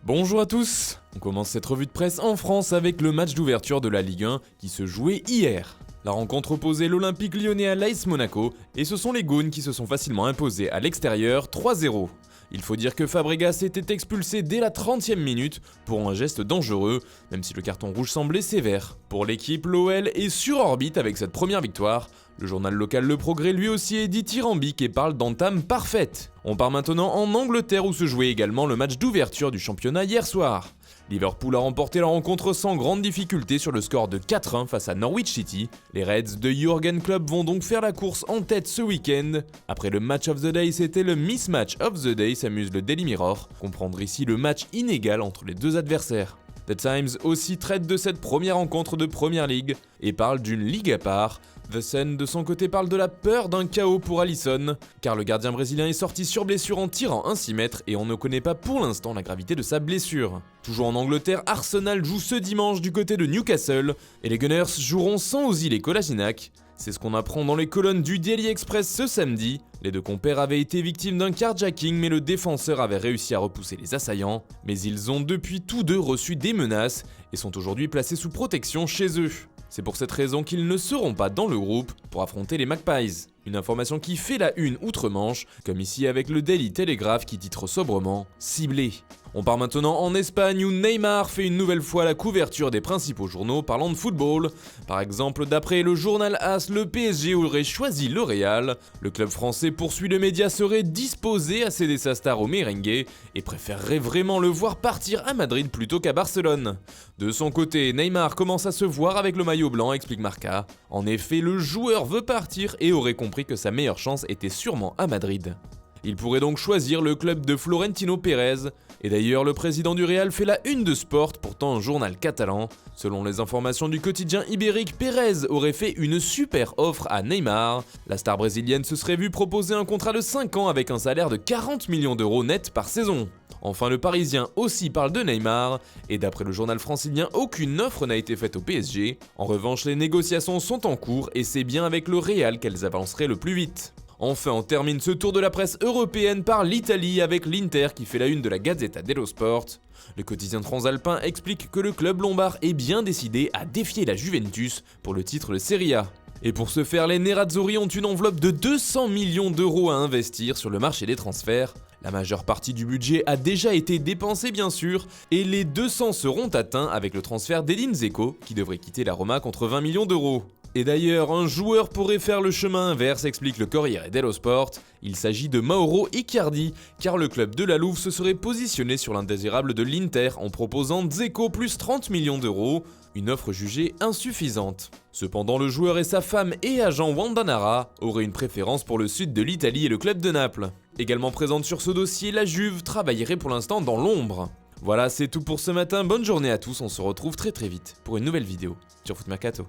Bonjour à tous. On commence cette revue de presse en France avec le match d'ouverture de la Ligue 1 qui se jouait hier. La rencontre opposait l'Olympique Lyonnais à l'AS Monaco et ce sont les Gaunes qui se sont facilement imposés à l'extérieur 3-0. Il faut dire que Fabregas était expulsé dès la 30e minute pour un geste dangereux, même si le carton rouge semblait sévère. Pour l'équipe, l'OL est sur orbite avec cette première victoire. Le journal local Le Progrès lui aussi est dithyrambique et parle d'entame parfaite. On part maintenant en Angleterre où se jouait également le match d'ouverture du championnat hier soir. Liverpool a remporté la rencontre sans grande difficulté sur le score de 4-1 face à Norwich City. Les Reds de Jürgen Klopp vont donc faire la course en tête ce week-end. Après le match of the day, c'était le mismatch of the day, s'amuse le Daily Mirror. Comprendre ici le match inégal entre les deux adversaires. The Times aussi traite de cette première rencontre de Premier League et parle d'une ligue à part. The Sun de son côté parle de la peur d'un chaos pour Alisson, car le gardien brésilien est sorti sur blessure en tirant un 6 mètres et on ne connaît pas pour l'instant la gravité de sa blessure. Toujours en Angleterre, Arsenal joue ce dimanche du côté de Newcastle et les Gunners joueront sans Ozil et Kolasinac. C'est ce qu'on apprend dans les colonnes du Daily Express ce samedi. Les deux compères avaient été victimes d'un carjacking mais le défenseur avait réussi à repousser les assaillants. Mais ils ont depuis tous deux reçu des menaces et sont aujourd'hui placés sous protection chez eux. C'est pour cette raison qu'ils ne seront pas dans le groupe pour affronter les Magpies. Une information qui fait la une outre-Manche, comme ici avec le Daily Telegraph qui titre sobrement « Ciblé ». On part maintenant en Espagne où Neymar fait une nouvelle fois la couverture des principaux journaux parlant de football. Par exemple, d'après le journal AS, le PSG aurait choisi le Real. Le club français poursuit le média serait disposé à céder sa star au merengue et préférerait vraiment le voir partir à Madrid plutôt qu'à Barcelone. De son côté, Neymar commence à se voir avec le maillot blanc, explique Marca. En effet, le joueur veut partir et aurait compris que sa meilleure chance était sûrement à Madrid. Il pourrait donc choisir le club de Florentino Pérez. Et d'ailleurs, le président du Real fait la une de Sport, pourtant un journal catalan. Selon les informations du quotidien ibérique, Pérez aurait fait une super offre à Neymar. La star brésilienne se serait vue proposer un contrat de 5 ans avec un salaire de 40 millions d'euros net par saison. Enfin, le Parisien aussi parle de Neymar, et d'après le journal francilien, aucune offre n'a été faite au PSG. En revanche, les négociations sont en cours et c'est bien avec le Real qu'elles avanceraient le plus vite. Enfin, on termine ce tour de la presse européenne par l'Italie avec l'Inter qui fait la une de la Gazzetta dello Sport. Le quotidien transalpin explique que le club lombard est bien décidé à défier la Juventus pour le titre de Serie A. Et pour ce faire, les Nerazzurri ont une enveloppe de 200 millions d'euros à investir sur le marché des transferts. La majeure partie du budget a déjà été dépensée bien sûr, et les 200 seront atteints avec le transfert d'Edin Dzeko qui devrait quitter la Roma contre 20 millions d'euros. Et d'ailleurs, un joueur pourrait faire le chemin inverse, explique le Corriere dello Sport. Il s'agit de Mauro Icardi, car le club de la Louve se serait positionné sur l'indésirable de l'Inter en proposant Dzeko plus 30 millions d'euros, une offre jugée insuffisante. Cependant, le joueur et sa femme et agent Wanda Nara auraient une préférence pour le sud de l'Italie et le club de Naples. Également présente sur ce dossier, la Juve travaillerait pour l'instant dans l'ombre. Voilà, c'est tout pour ce matin, bonne journée à tous, on se retrouve très vite pour une nouvelle vidéo sur Foot Mercato.